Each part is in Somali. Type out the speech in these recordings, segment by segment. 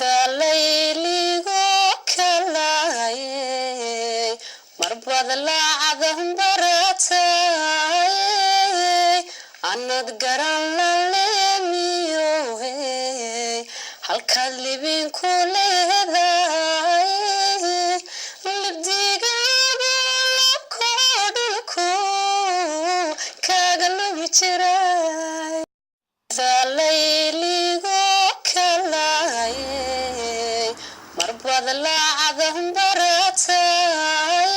الليل كلاي مربض لعظم براتاي أنا تقرن للميوهي هالكذبين كل هذاي لبديقة بلقودلكو كاقلو بجراي الليل كلاي مربض لعظم براتاي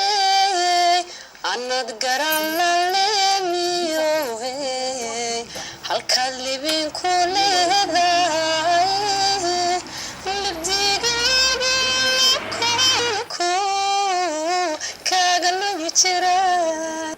أنا تقرن للميوهي هالكذبين كل هذاي لبديقة بلقودلكو كاقلو بجراي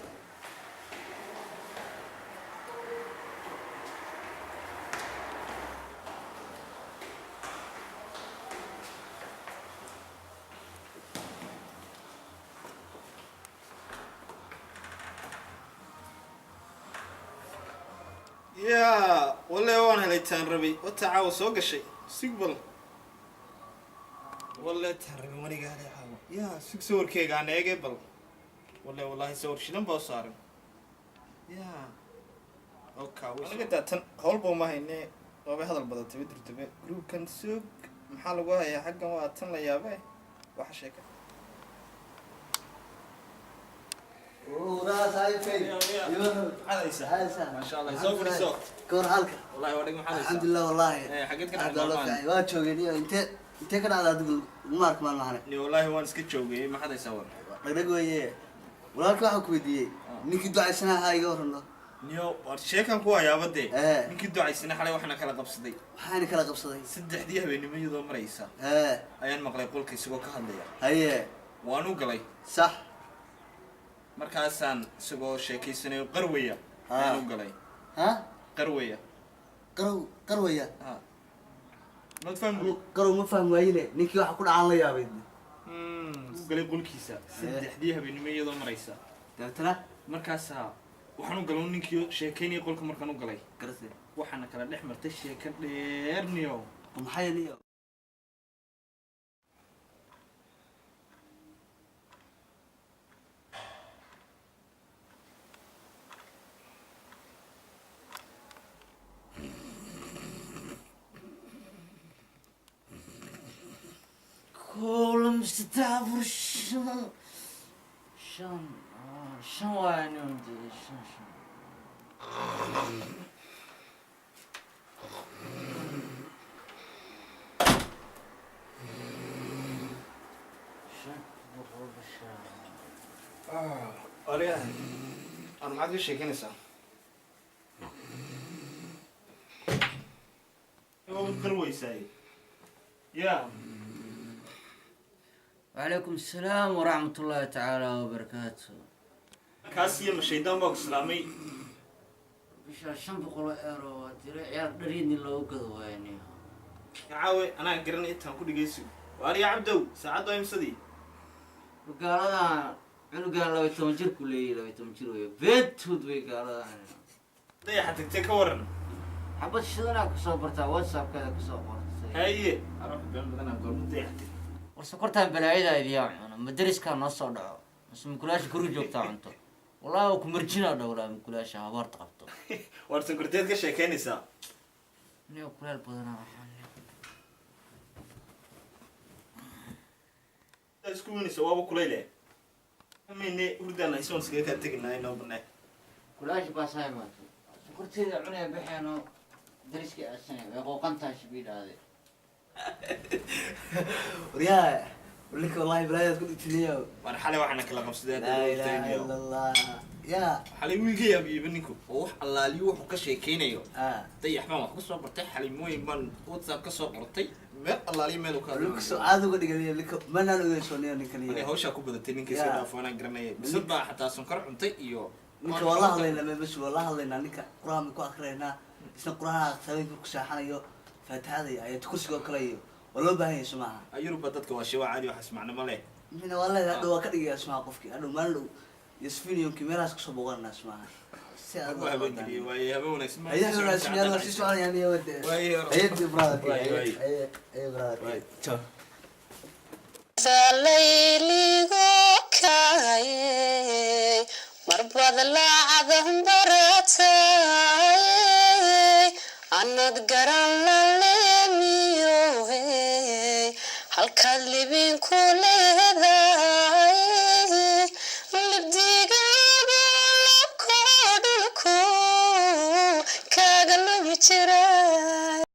يا والله وانا ليتان ربي وتعاو سوق الشيء سيقبل والله تهرب مري قال يا حاو يا سوق صور كيك انا يقبل والله صور شنو بوصار يا اوكي انا قد تن هولبو ما هيني وبي هذا البدل تبي ترتبي جروب كان سوق محل وهي حقا واتن لا يابا واحد شيء وراس هاي فين؟ هذا يسهل ما شاء الله يسوق يسوق كور حالك والله ورق محل الحمد لله والله ايه حقيت كده عبد الله فعي waa joogay انت كان على دغ مارك ما لهنا ني والله وان اسك joogay ma xad ay sawir dhag weeye walaalka waxa ku weydiiyay ninkii ducaysanaha iga warano niyo war sheekan ku ayaabade ninkii ducaysana xalay waxna kala qabsaday waxaan kala qabsaday saddexdii habeenimada maraysa ayaan maqlay qolka isagoo ka hadlaya haye waanu galay sax markaasaan isagoo sheekaysanay qarwaya aanu galay qarwaya ma fahmo qarow ma fahmo waayile ninkii waxa ku dhacaan la yaabay galay qolkiisa saddexdii habeenimada maraysa dadna markaas waxaan u galay ninkii sheekaynay qolka markaan u galay garasay waxaana kala dhex martay sheeka dheer niyo maxay niyo كلهم استعبوا شن وين ودي شن بقول بالشام أريها أنا ما أدري شيء كنيسة هو القروي ساي يا وعليكم السلام ورحمة الله تعالى وبركاته كاسية مشيدان بوك سلامي بشار شن بقول إيرو عيال دريني لو قدوا يعني عاوي أنا قرني إنت كل جيسو وأري عبدو ساعدوا يمسدي وقال أنا قال لو يتمجر كلي لو يتمجر ويا بيت هود وقال ده حتى تكورن حبت شذنا كصوبرتا واتساب كذا كصوبرتا هاي أروح بين بدنا نقول متيحتي warsokortaan balaayada idiyaan cuna madariska noo soo dhaco mise mukulaasha guri joogtaa cunto wallahi waa ku marjinaa dhowlaa mukulaasha habaarta qabto warsokorteed ka sheekeynaysaa niyo kuleel badanaa waxaan isku winaysa waaba kuleyle amine hurdaan aysoon iskaga kaa teginaa inoo banay kulaashi baasaa imaato sokorteeda cunaya baxeenoo dariskii aasanay way qooqantahay shibiidhaade وريا ولك والله بلايد كنت تنيو مرحلة واحنا كلا قبصدات لا اله الا الله يا حلي ويجي يا بيبنيكو وح الله لي وح كشي كينيو طيح ما كسو برتي حلي موي من واتساب كسو برتي ما الله لي مالو كان لك سؤال قد قال لك ما انا لو سوني انا كان انا هوشا كو بدتي نينكي سو دافانا غرناي بسبا حتى سنكر cuntay iyo ninka والله لينا بس والله لينا ninka quraan ku akhreenaa isna quraan sababku ku shaaxanayo faataada ay kursiga kale iyo والله باهي اسمعها أيوب بدتك واشوا عادي وحسمعنا ماله من والله هذا وكذا اسمع قفكي هذا ما له يسفيني يوم كميراس كسب وغنا اسمعها si aad Waa habeen kaliya waaye habeen wanaagsan ma ayaa raashinada si socon yani wada waaye ayay brother Waaye. ay brother ciao layligo kaayay marbad laacad baratay anad garan la leemiyo halkaad libin ku leedahay